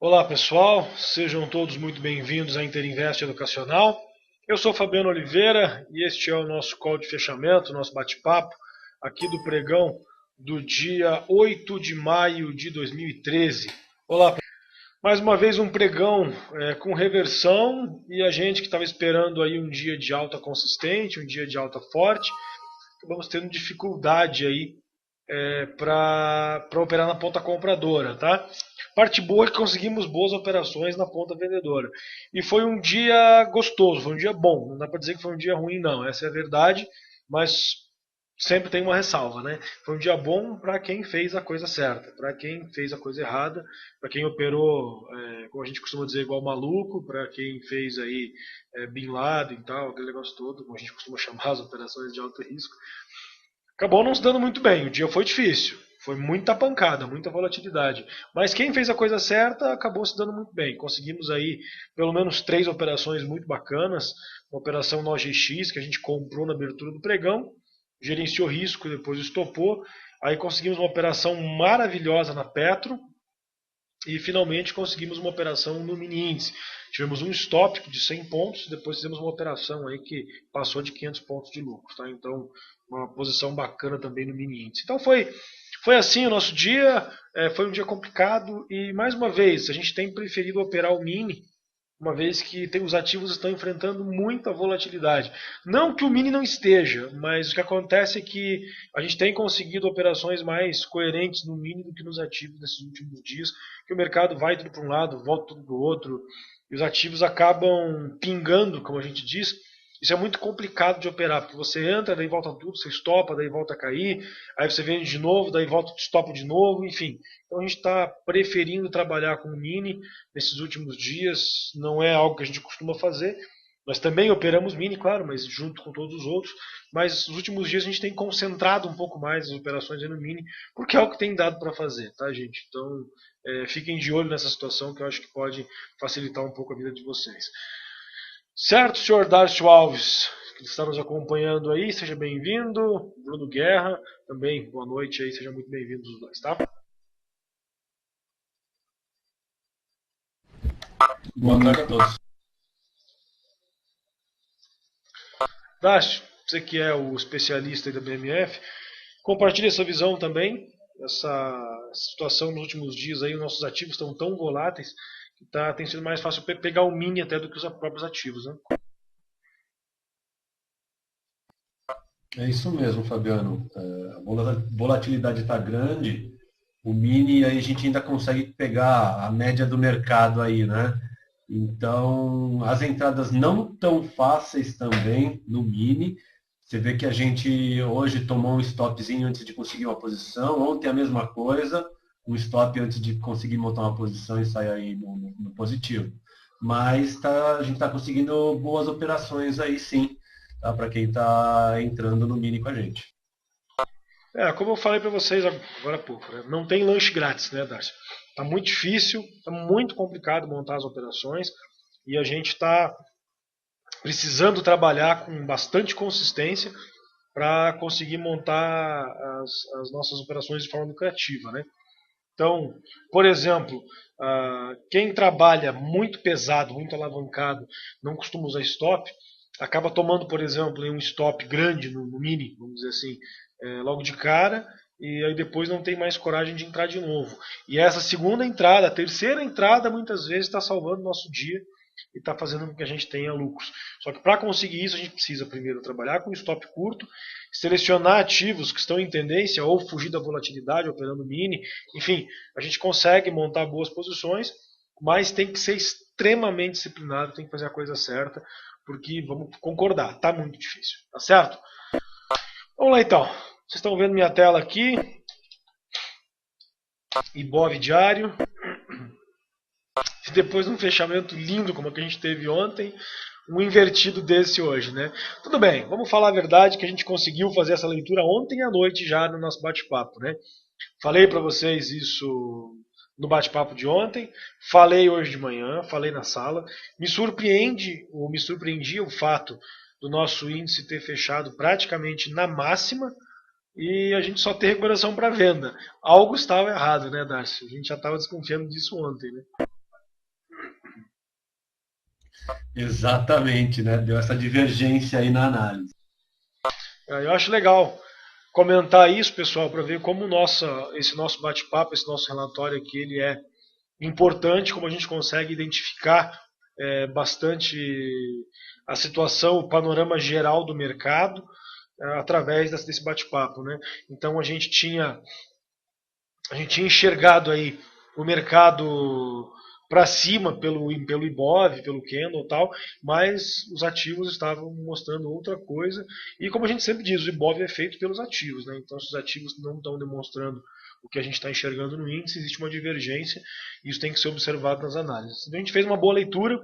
Olá pessoal, sejam todos muito bem-vindos à Interinvest Educacional. Eu sou Fabiano Oliveira e este é o nosso call de fechamento, nosso bate-papo aqui do pregão do dia 8 de maio de 2013. Olá, mais uma vez um pregão com reversão e a gente que estava esperando aí um dia de alta consistente, um dia de alta forte, vamos tendo dificuldade aí para operar na ponta compradora, tá? Parte boa é que conseguimos boas operações na ponta vendedora. E foi um dia gostoso, foi um dia bom. Não dá para dizer que foi um dia ruim, não. Essa é a verdade, mas sempre tem uma ressalva, né? Foi um dia bom para quem fez a coisa certa, para quem fez a coisa errada, para quem operou, como a gente costuma dizer, igual maluco, para quem fez aí Bin Laden e tal, aquele negócio todo, como a gente costuma chamar as operações de alto risco. Acabou não se dando muito bem. O dia foi difícil. Foi muita pancada, muita volatilidade. Mas quem fez a coisa certa acabou se dando muito bem. Conseguimos aí pelo menos três operações muito bacanas. Uma operação no OGX que a gente comprou na abertura do pregão, gerenciou risco, depois estopou. Aí conseguimos uma operação maravilhosa na Petro, e finalmente conseguimos uma operação no mini índice. Tivemos um stop de 100 pontos, depois fizemos uma operação aí que passou de 500 pontos de lucro. Tá? Então, uma posição bacana também no mini índice. Então foi assim o nosso dia, foi um dia complicado e mais uma vez a gente tem preferido operar o mini, uma vez que os ativos estão enfrentando muita volatilidade. Não que o mini não esteja, mas o que acontece é que a gente tem conseguido operações mais coerentes no mini do que nos ativos nesses últimos dias, que o mercado vai tudo para um lado, volta tudo para o outro, e os ativos acabam pingando, como a gente diz. Isso é muito complicado de operar, porque você entra, daí volta tudo, você estopa, daí volta a cair, aí você vende de novo, daí volta, estopa de novo, enfim. Então a gente está preferindo trabalhar com o mini nesses últimos dias. Não é algo que a gente costuma fazer. Nós também operamos mini, claro, mas junto com todos os outros. Mas nos últimos dias a gente tem concentrado um pouco mais as operações no mini, porque é o que tem dado para fazer, tá, gente? Então fiquem de olho nessa situação que eu acho que pode facilitar um pouco a vida de vocês. Certo, senhor Darcio Alves, que está nos acompanhando aí, seja bem-vindo. Bruno Guerra, também boa noite aí, sejam muito bem-vindos os dois, tá? Boa tarde a todos. Dácio, você que é o especialista aí da BMF, compartilhe essa visão também. Essa situação nos últimos dias aí, os nossos ativos estão tão voláteis que tem sido mais fácil pegar o mini até do que os próprios ativos, né? É isso mesmo, Fabiano. A volatilidade está grande. O mini aí a gente ainda consegue pegar a média do mercado aí, né? Então, as entradas não tão fáceis também no mini. Você vê que a gente hoje tomou um stopzinho antes de conseguir uma posição. Ontem a mesma coisa, um stop antes de conseguir montar uma posição e sair aí no positivo. Mas a gente está conseguindo boas operações aí sim, tá? Para quem está entrando no mini com a gente. Como eu falei para vocês agora há pouco, né? Não tem lanche grátis, né, Darcy? Tá muito difícil, tá muito complicado montar as operações e a gente está precisando trabalhar com bastante consistência para conseguir montar as nossas operações de forma lucrativa, né? Então, por exemplo, quem trabalha muito pesado, muito alavancado, não costuma usar stop, acaba tomando, por exemplo, um stop grande no mini, vamos dizer assim, logo de cara, e aí depois não tem mais coragem de entrar de novo. E essa segunda entrada, a terceira entrada, muitas vezes está salvando o nosso dia e está fazendo com que a gente tenha lucros. Só que para conseguir isso, a gente precisa primeiro trabalhar com stop curto, selecionar ativos que estão em tendência ou fugir da volatilidade operando mini. Enfim, a gente consegue montar boas posições, mas tem que ser extremamente disciplinado, tem que fazer a coisa certa, porque vamos concordar, tá muito difícil, tá certo? Vamos lá então. Vocês estão vendo minha tela aqui, Ibov diário. E depois de um fechamento lindo como o que a gente teve ontem, um invertido desse hoje, né? Tudo bem, vamos falar a verdade que a gente conseguiu fazer essa leitura ontem à noite já no nosso bate-papo, né? Falei para vocês isso no bate-papo de ontem, falei hoje de manhã, falei na sala. Me surpreende, ou me surpreendia o fato do nosso índice ter fechado praticamente na máxima e a gente só ter recuperação para venda. Algo estava errado, né, Darcy? A gente já estava desconfiando disso ontem, né? Exatamente, né? Deu essa divergência aí na análise. Eu acho legal comentar isso, pessoal, para ver como esse nosso bate-papo, esse nosso relatório aqui, ele é importante, como a gente consegue identificar bastante a situação, o panorama geral do mercado através desse bate-papo, né? Então a gente tinha enxergado aí o mercado para cima pelo Ibov, pelo Candle e tal, mas os ativos estavam mostrando outra coisa. E como a gente sempre diz, o Ibov é feito pelos ativos, né? Então se os ativos não estão demonstrando o que a gente está enxergando no índice, existe uma divergência e isso tem que ser observado nas análises. Então a gente fez uma boa leitura.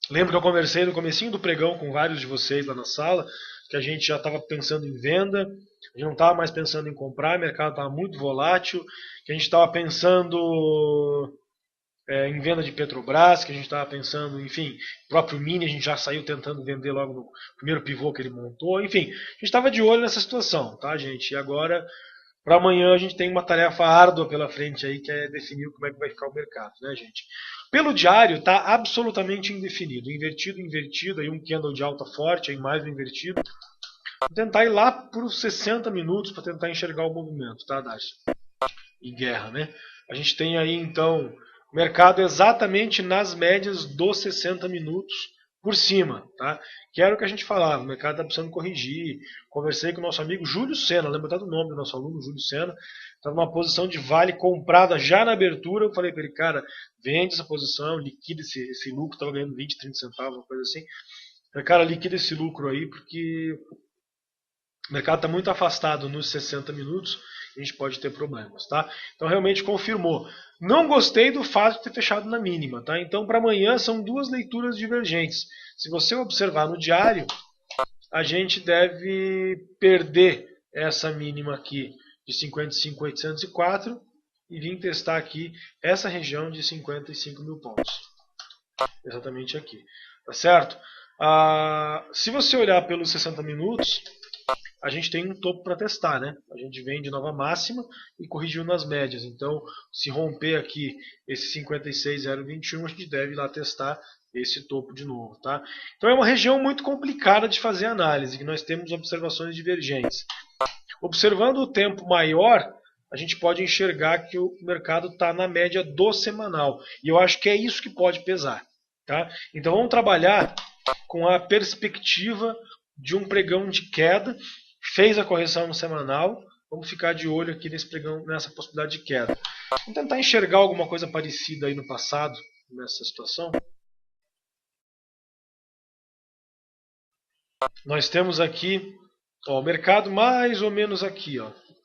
Lembro que eu conversei no comecinho do pregão com vários de vocês lá na sala, que a gente já estava pensando em venda, a gente não estava mais pensando em comprar, o mercado estava muito volátil, que a gente estava pensando em venda de Petrobras, que a gente estava pensando, enfim, o próprio Mini a gente já saiu tentando vender logo no primeiro pivô que ele montou, enfim, a gente estava de olho nessa situação, tá, gente? E agora, para amanhã, a gente tem uma tarefa árdua pela frente aí, que é definir como é que vai ficar o mercado, né, gente? Pelo diário, está absolutamente indefinido. Invertido, invertido, aí um candle de alta forte, aí mais um invertido. Vou tentar ir lá por uns 60 minutos para tentar enxergar o movimento, tá, Darcy? Em guerra, né? A gente tem aí, então, o mercado exatamente nas médias dos 60 minutos por cima, tá? Que era o que a gente falava, o mercado está precisando corrigir. Conversei com o nosso amigo Júlio Sena, lembra até do nome do nosso aluno, Júlio Sena, estava numa posição de vale comprada já na abertura. Eu falei para ele, cara, vende essa posição, liquida esse lucro, estava ganhando 20, 30 centavos, uma coisa assim. Eu falei, cara, liquida esse lucro aí, porque o mercado está muito afastado nos 60 minutos, a gente pode ter problemas, tá? Então realmente confirmou. Não gostei do fato de ter fechado na mínima, tá? Então para amanhã são duas leituras divergentes. Se você observar no diário, a gente deve perder essa mínima aqui de 55.804 e vir testar aqui essa região de 55 mil pontos. Exatamente aqui, tá certo? Se você olhar pelos 60 minutos, a gente tem um topo para testar, né? A gente vem de nova máxima e corrigiu nas médias. Então, se romper aqui esse 56,021, a gente deve ir lá testar esse topo de novo, tá? Então é uma região muito complicada de fazer análise, que nós temos observações divergentes. Observando o tempo maior, a gente pode enxergar que o mercado está na média do semanal. E eu acho que é isso que pode pesar, tá? Então vamos trabalhar com a perspectiva de um pregão de queda. Fez a correção no semanal, vamos ficar de olho aqui nesse pregão, nessa possibilidade de queda. Vamos tentar enxergar alguma coisa parecida aí no passado, nessa situação. Nós temos aqui o mercado mais ou menos aqui.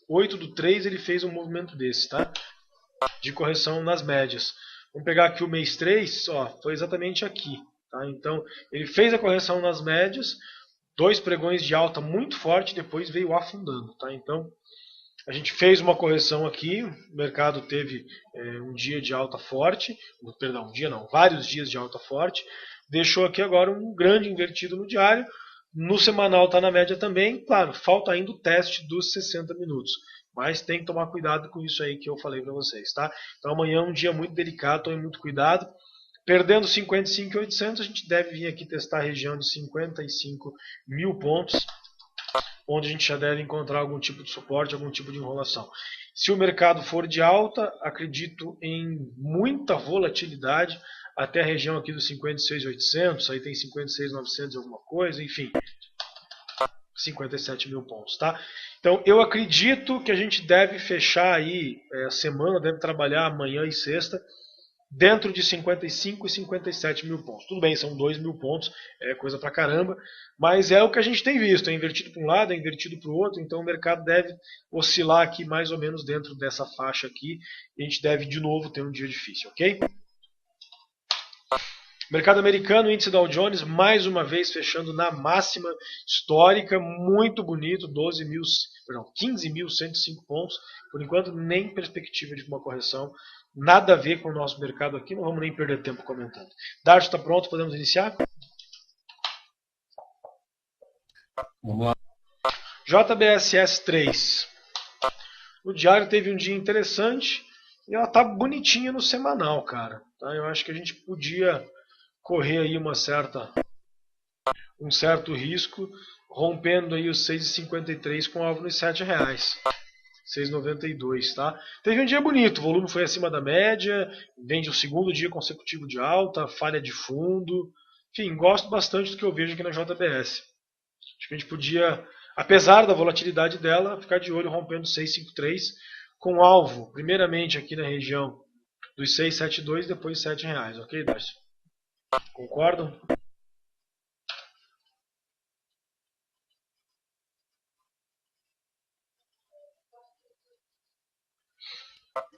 8/3 ele fez um movimento desse, tá? De correção nas médias. Vamos pegar aqui o mês 3, foi exatamente aqui. Tá? Então ele fez a correção nas médias, dois pregões de alta muito forte, depois veio afundando. Tá? Então a gente fez uma correção aqui, o mercado teve um dia de alta forte, perdão, um dia não, vários dias de alta forte, deixou aqui agora um grande invertido no diário, no semanal está na média também, claro, falta ainda o teste dos 60 minutos, mas tem que tomar cuidado com isso aí que eu falei para vocês, tá? Então amanhã é um dia muito delicado, tome muito cuidado. Perdendo 55.800, a gente deve vir aqui testar a região de 55 mil pontos, onde a gente já deve encontrar algum tipo de suporte, algum tipo de enrolação. Se o mercado for de alta, acredito em muita volatilidade até a região aqui dos 56.800, aí tem 56.900 alguma coisa, enfim, 57 mil pontos, tá? Então eu acredito que a gente deve fechar aí a semana, deve trabalhar amanhã e sexta, dentro de 55 e 57 mil pontos. Tudo bem, são 2 mil pontos, é coisa pra caramba, mas é o que a gente tem visto, é invertido para um lado, é invertido para o outro, então o mercado deve oscilar aqui mais ou menos dentro dessa faixa aqui, e a gente deve de novo ter um dia difícil, ok? Mercado americano, índice Dow Jones, mais uma vez fechando na máxima histórica, muito bonito, 15.105 pontos, por enquanto nem perspectiva de uma correção, nada a ver com o nosso mercado aqui, não vamos nem perder tempo comentando. Darcio está pronto, podemos iniciar? Vamos lá. JBSS 3. O diário teve um dia interessante e ela tá bonitinha no semanal, cara. Tá? Eu acho que a gente podia correr aí um certo risco, rompendo aí os 6,53 com alvo nos R$ 7,00. 6,92, tá? Teve um dia bonito, o volume foi acima da média, vem de um segundo dia consecutivo de alta, falha de fundo. Enfim, gosto bastante do que eu vejo aqui na JBS. Acho que a gente podia, apesar da volatilidade dela, ficar de olho rompendo 6,53 com alvo, primeiramente aqui na região dos 6,72 e depois R$ 7,00, ok, Darcy? Concordam?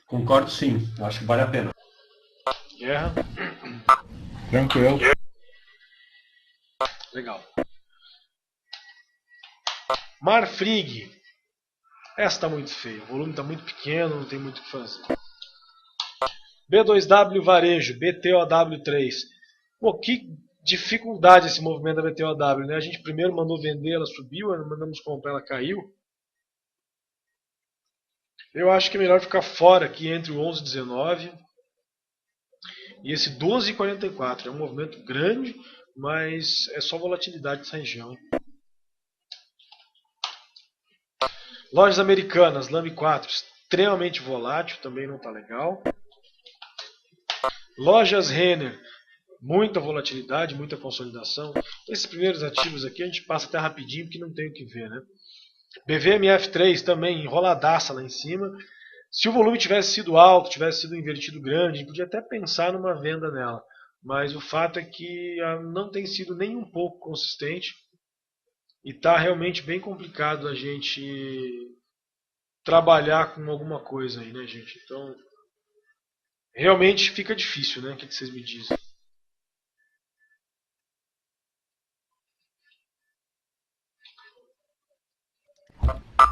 Concordo sim, acho que vale a pena. Guerra? Tranquilo. Legal. Marfrig. Essa está muito feia, o volume está muito pequeno, não tem muito o que fazer. B2W Varejo, BTOW3. Pô, que dificuldade esse movimento da BTOW, né? A gente primeiro mandou vender, ela subiu, mandamos comprar, ela caiu. Eu acho que é melhor ficar fora aqui entre o 11,19 e esse 12,44. É um movimento grande, mas é só volatilidade dessa região. Lojas Americanas, Lame 4, extremamente volátil, também não está legal. Lojas Renner, muita volatilidade, muita consolidação. Esses primeiros ativos aqui a gente passa até rapidinho, porque não tem o que ver, né? BVMF3 também enroladaça lá em cima. Se o volume tivesse sido alto, tivesse sido invertido grande, a gente podia até pensar numa venda nela. Mas o fato é que não tem sido nem um pouco consistente. E está realmente bem complicado a gente trabalhar com alguma coisa aí, né, gente? Então, realmente fica difícil, né? O que vocês me dizem?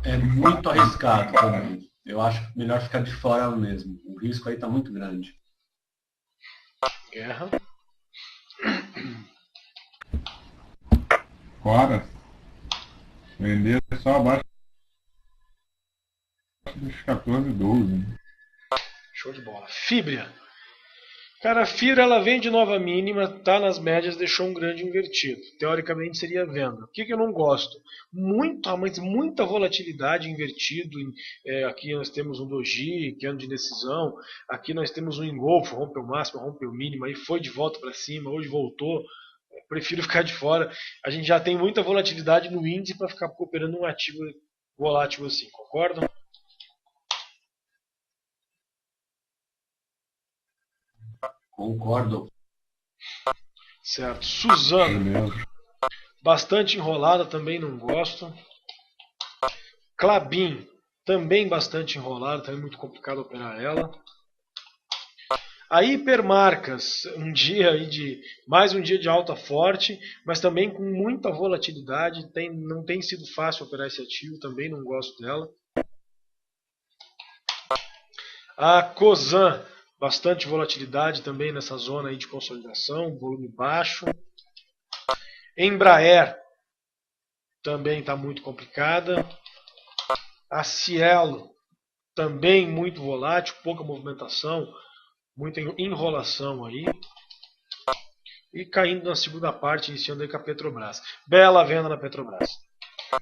É muito arriscado também. Eu acho melhor ficar de fora mesmo. O risco aí está muito grande. Guerra. Fora. Vender só abaixo dos 14,12. Show de bola. Fibria. Cara, a Fibra ela vem de nova mínima, tá nas médias, deixou um grande invertido. Teoricamente seria venda. O que eu não gosto? Muita volatilidade invertido. Aqui nós temos um doji, que é ano de indecisão. Aqui nós temos um engolfo, rompeu o máximo, rompeu o mínimo, aí foi de volta para cima, hoje voltou. Prefiro ficar de fora. A gente já tem muita volatilidade no índice para ficar operando um ativo volátil assim, concordam? Concordo. Certo. Suzano. Bastante enrolada, também não gosto. Klabin. Também bastante enrolada, também muito complicado operar ela. A Hipermarcas, mais um dia de alta forte, mas também com muita volatilidade. Não tem sido fácil operar esse ativo, também não gosto dela. A Cosan, bastante volatilidade também nessa zona aí de consolidação, volume baixo. Embraer também está muito complicada. A Cielo também muito volátil, pouca movimentação, muita enrolação aí. E caindo na segunda parte, iniciando aí com a Petrobras. Bela venda na Petrobras.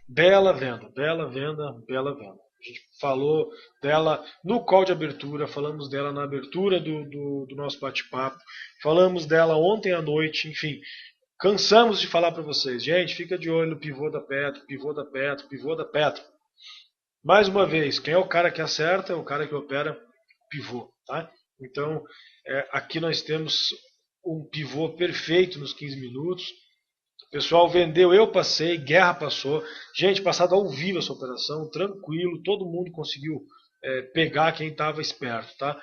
Bela venda, bela venda, bela venda. A gente falou dela no call de abertura, falamos dela na abertura do nosso bate-papo, falamos dela ontem à noite, enfim. Cansamos de falar para vocês. Gente, fica de olho no pivô da Petro, pivô da Petro, pivô da Petro. Mais uma vez, quem é o cara que acerta é o cara que opera pivô, tá? Então, aqui nós temos um pivô perfeito nos 15 minutos. O pessoal vendeu, eu passei, Guerra passou. Gente, passado ao vivo essa operação, tranquilo, todo mundo conseguiu pegar quem estava esperto, tá?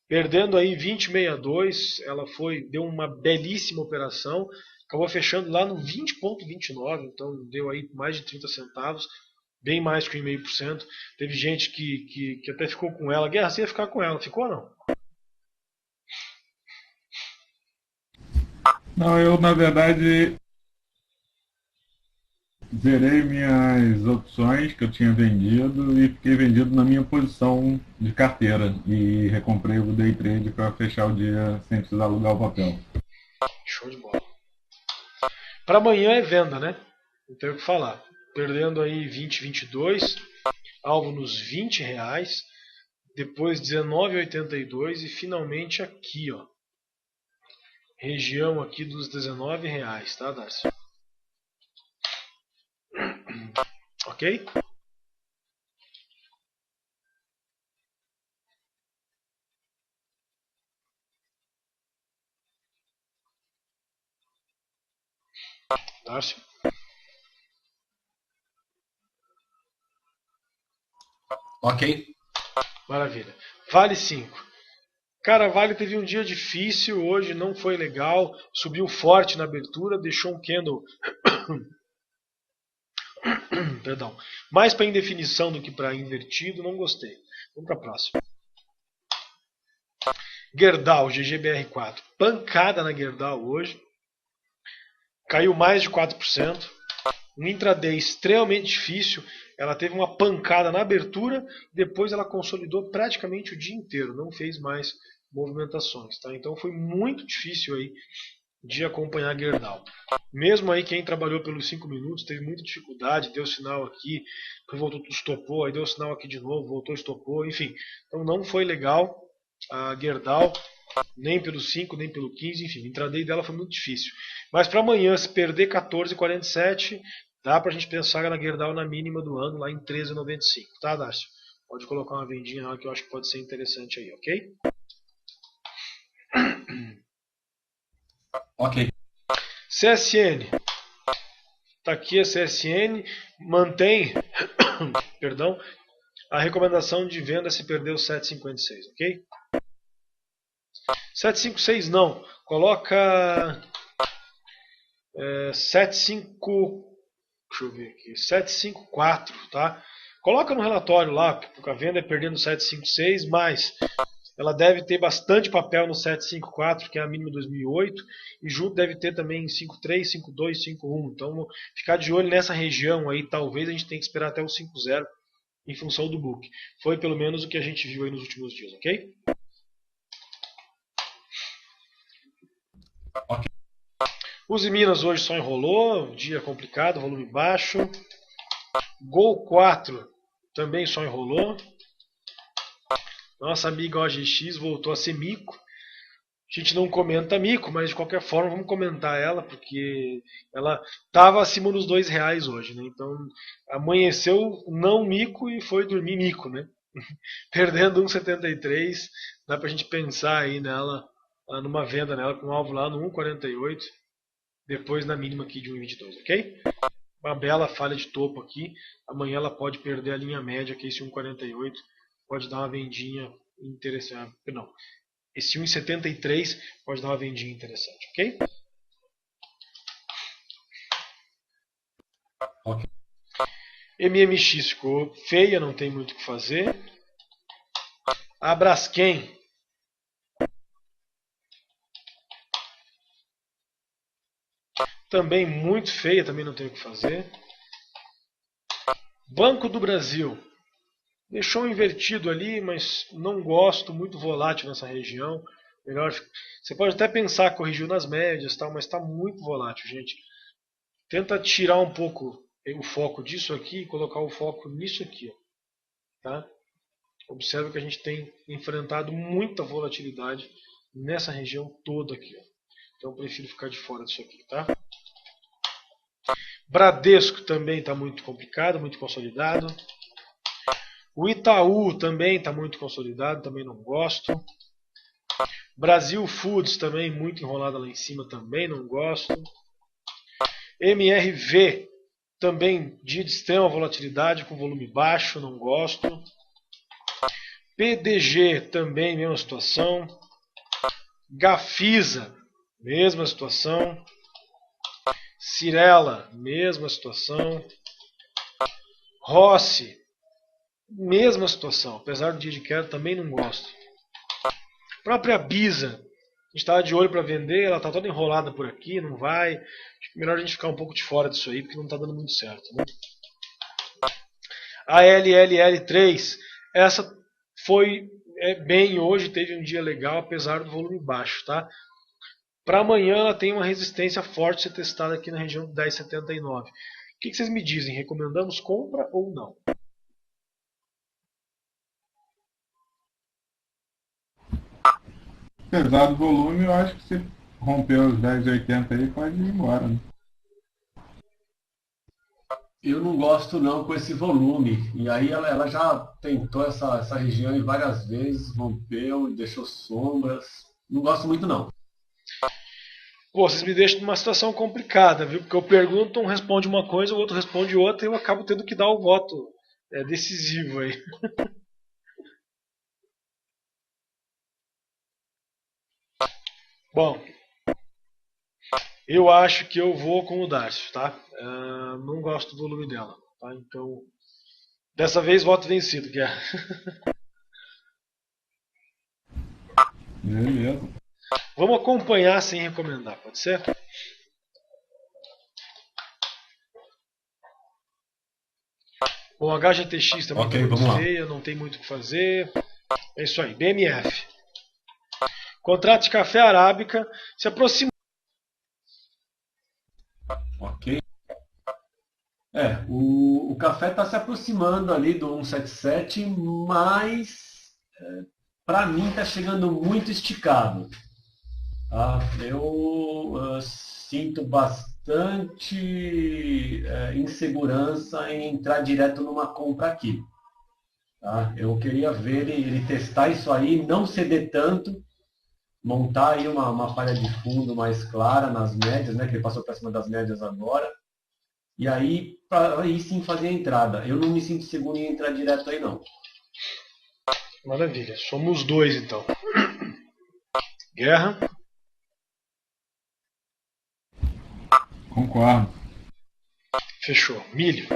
Perdendo aí 20,62, ela deu uma belíssima operação, acabou fechando lá no 20,29, então deu aí mais de 30 centavos, bem mais que 1,5%. Teve gente que até ficou com ela. Guerra, você ia ficar com ela, ficou ou não? Não, eu na verdade zerei minhas opções que eu tinha vendido e fiquei vendido na minha posição de carteira e recomprei o day trade para fechar o dia sem precisar alugar o papel. Show de bola. Para amanhã é venda, né? Não tenho o que falar. Perdendo aí 20, 22. Alvo nos R$20. Depois 19,82 e finalmente aqui, ó. Região aqui dos R$19, tá, Darcy? Ok? Darcy? Ok. Maravilha. Vale 5. Cara, Vale teve um dia difícil, hoje não foi legal, subiu forte na abertura, deixou um candle perdão, mais para indefinição do que para invertido, não gostei. Vamos para a próxima. Gerdau, GGBR4, pancada na Gerdau hoje, caiu mais de 4%, um intraday extremamente difícil, ela teve uma pancada na abertura, depois ela consolidou praticamente o dia inteiro, não fez mais movimentações, tá? Então foi muito difícil aí de acompanhar a Gerdau. Mesmo aí quem trabalhou pelos 5 minutos teve muita dificuldade, deu sinal aqui, voltou, estopou, aí deu sinal aqui de novo, voltou, estopou, enfim. Então não foi legal a Gerdau, nem pelo 5, nem pelo 15, enfim, o intraday dela foi muito difícil. Mas para amanhã, se perder 14,47, dá para a gente pensar na Gerdau na mínima do ano, lá em 13,95, tá, Darcio? Pode colocar uma vendinha lá que eu acho que pode ser interessante aí, ok? Ok. CSN. Tá aqui a CSN, mantém perdão, a recomendação de venda se perder o 7,56, ok? 7,56 não, coloca 7,5, deixa eu ver aqui, 7,54, tá? Coloca no relatório lá, porque a venda é perdendo 7,56, mas ela deve ter bastante papel no 7,54, que é a mínima de 2008, e junto deve ter também 5,3, 5,2, 5,1. Então, ficar de olho nessa região aí, talvez a gente tenha que esperar até o 5,0 em função do book. Foi pelo menos o que a gente viu aí nos últimos dias, ok? Ok. Uzi Minas hoje só enrolou, dia complicado, volume baixo. Gol 4 também só enrolou. Nossa amiga OGX voltou a ser mico. A gente não comenta mico, mas de qualquer forma vamos comentar ela, porque ela estava acima dos R$2 hoje, né? Então amanheceu não mico e foi dormir mico, né? Perdendo 1,73, dá pra gente pensar aí nela, numa venda nela com alvo lá no 1,48, depois na mínima aqui de 1,22, ok? Uma bela falha de topo aqui, amanhã ela pode perder a linha média, que é esse 1,48, pode dar uma vendinha interessante, não. Esse 1,73 pode dar uma vendinha interessante, ok? Ok. MMX ficou feia, não tem muito o que fazer. A Braskem também muito feia, também não tem o que fazer. Banco do Brasil deixou invertido ali, mas não gosto, muito volátil nessa região. Melhor, você pode até pensar que corrigiu nas médias, tal, mas está muito volátil, gente. Tenta tirar um pouco o foco disso aqui e colocar o foco nisso aqui, tá? Observe que a gente tem enfrentado muita volatilidade nessa região toda aqui, ó. Então eu prefiro ficar de fora disso aqui, tá? Bradesco também está muito complicado, muito consolidado. O Itaú também está muito consolidado, também não gosto. Brasil Foods também muito enrolada lá em cima, também não gosto. MRV também dia de extrema volatilidade com volume baixo, não gosto. PDG também mesma situação. Gafisa, mesma situação. Cirela, mesma situação. Rossi, mesma situação, apesar do dia de queda também não gosto. A própria Bisa, a gente estava de olho para vender, ela está toda enrolada por aqui, não vai. Acho que melhor a gente ficar um pouco de fora disso aí, porque não está dando muito certo, né? A LLL3, essa foi bem hoje, teve um dia legal, apesar do volume baixo, tá? Para amanhã ela tem uma resistência forte ser testada aqui na região de 10,79. O que vocês me dizem? Recomendamos compra ou não? Apesar do volume, eu acho que se romper os 10,80 aí, pode ir embora, né? Eu não gosto não com esse volume. E aí ela já tentou essa região em várias vezes, rompeu, deixou sombras. Não gosto muito não. Pô, vocês me deixam numa situação complicada, viu? Porque eu pergunto, um responde uma coisa, o outro responde outra, e eu acabo tendo que dar o voto decisivo aí. Bom, eu acho que eu vou com o Darcy, tá? Não gosto do volume dela, tá? Então, dessa vez, voto vencido, Guerra. Beleza. Vamos acompanhar sem recomendar, pode ser? Bom, HGTX também Ok, está vamos muito lá. feia, não tem muito o que fazer. É isso aí, BMF. Contrato de café arábica se aproxima. Ok. O café está se aproximando ali do 177, mas para mim está chegando muito esticado. Tá? Eu sinto bastante insegurança em entrar direto numa compra aqui. Tá? Eu queria ver ele testar isso aí, não ceder tanto, montar aí uma falha de fundo mais clara nas médias, né, que ele passou para cima das médias agora, e aí, aí sim fazer a entrada. Eu não me sinto seguro em entrar direto aí não. Maravilha, somos dois então. Guerra. Concordo. Fechou. Milho.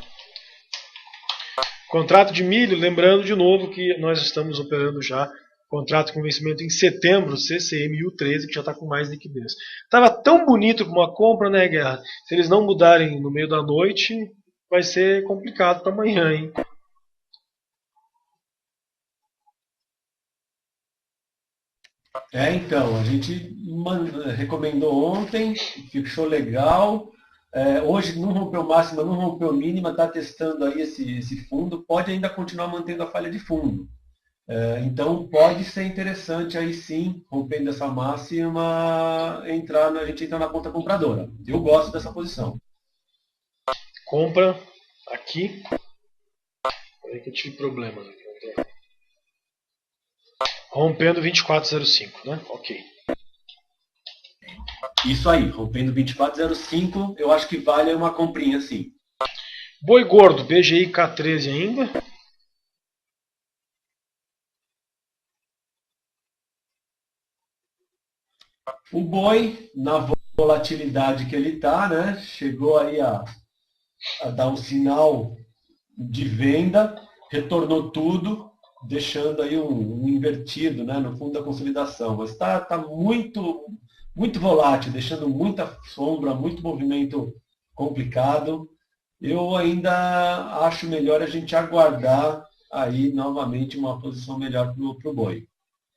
Contrato de milho, lembrando de novo que nós estamos operando já contrato com vencimento em setembro, CCMU13, que já está com mais liquidez. Estava tão bonito como uma compra, né, Guerra? Se eles não mudarem no meio da noite, vai ser complicado para amanhã, hein? Então, a gente recomendou ontem, fechou legal. Hoje não rompeu máxima, não rompeu mínima, está testando aí esse fundo, pode ainda continuar mantendo a falha de fundo. Então pode ser interessante aí sim, rompendo essa máxima, a gente entrar na conta compradora. Eu gosto dessa posição. Compra aqui. Peraí que eu tive problemas aqui. Rompendo 24,05, né? Ok. Isso aí, rompendo 24,05, eu acho que vale uma comprinha sim. Boi gordo, BGI K13 ainda. O boi, na volatilidade que ele está, né, chegou aí a dar um sinal de venda, retornou tudo, deixando aí um invertido, né, no fundo da consolidação. Mas está muito, muito volátil, deixando muita sombra, muito movimento complicado. Eu ainda acho melhor a gente aguardar aí novamente uma posição melhor para o boi.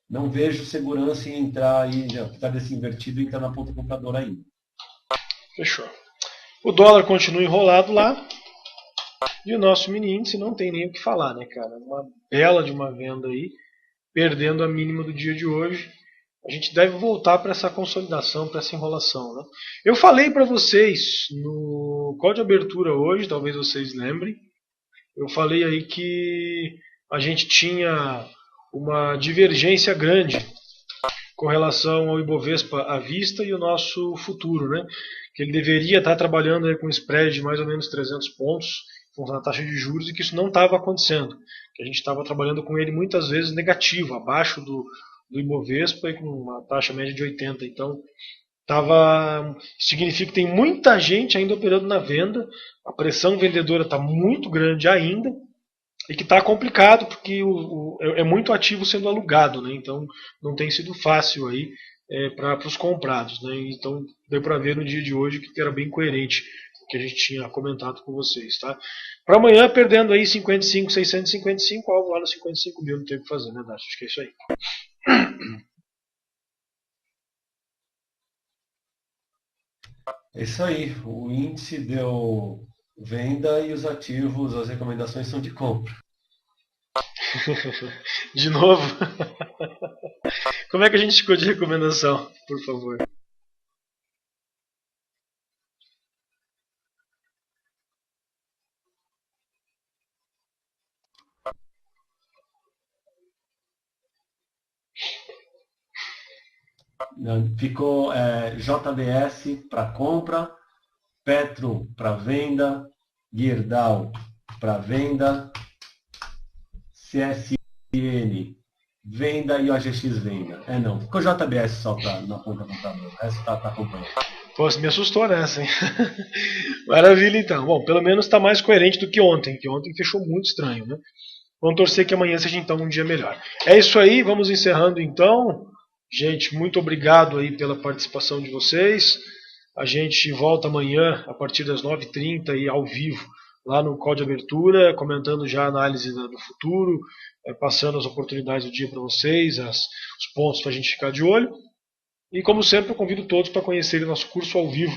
Não vejo segurança em entrar aí, apesar desse invertido, entrar na ponta compradora ainda. Fechou. O dólar continua enrolado lá. E o nosso mini índice não tem nem o que falar, né, cara? Uma bela de uma venda aí, perdendo a mínima do dia de hoje. A gente deve voltar para essa consolidação, para essa enrolação, né? Eu falei para vocês no call de abertura hoje, talvez vocês lembrem, eu falei aí que a gente tinha uma divergência grande com relação ao Ibovespa à vista e o nosso futuro, né? Que ele deveria estar trabalhando aí com um spread de mais ou menos 300 pontos na taxa de juros e que isso não estava acontecendo. Que a gente estava trabalhando com ele muitas vezes negativo, abaixo do Ibovespa e com uma taxa média de 80. Então, significa que tem muita gente ainda operando na venda, a pressão vendedora está muito grande ainda, e que está complicado porque é muito ativo sendo alugado, né? Então não tem sido fácil aí para os comprados, né? Então deu para ver no dia de hoje que era bem coerente o que a gente tinha comentado com vocês, tá? Para amanhã perdendo aí 55, 655, algo lá nos 55 mil, não tem o que fazer, né, Dácio? Acho que é isso aí. É isso aí. O índice deu venda e os ativos, as recomendações são de compra. De novo? Como é que a gente ficou de recomendação, por favor? Ficou JBS para compra, Petro para venda, Gerdau para venda, CSN venda e OGX venda. Não, ficou JBS só na ponta do computador, o resto tá acompanhando. Pô, você me assustou nessa, hein? Maravilha, então. Bom, pelo menos está mais coerente do que ontem fechou muito estranho, né? Vamos torcer que amanhã seja então um dia melhor. É isso aí, vamos encerrando então. Gente, muito obrigado aí pela participação de vocês. A gente volta amanhã a partir das 9h30 e ao vivo lá no Call de Abertura, comentando já a análise do futuro, passando as oportunidades do dia para vocês, os pontos para a gente ficar de olho. E como sempre, eu convido todos para conhecerem nosso curso ao vivo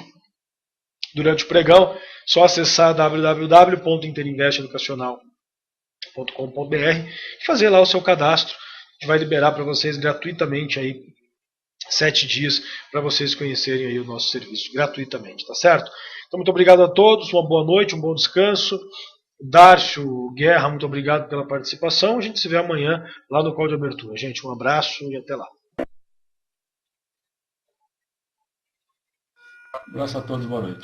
durante o pregão. Só acessar www.interinvesteeducacional.com.br e fazer lá o seu cadastro. A gente vai liberar para vocês gratuitamente aí 7 dias para vocês conhecerem aí o nosso serviço gratuitamente, tá certo? Então, muito obrigado a todos, uma boa noite, um bom descanso. Dárcio, Guerra, muito obrigado pela participação. A gente se vê amanhã lá no Call de Abertura. Gente, um abraço e até lá. Um abraço a todos, boa noite.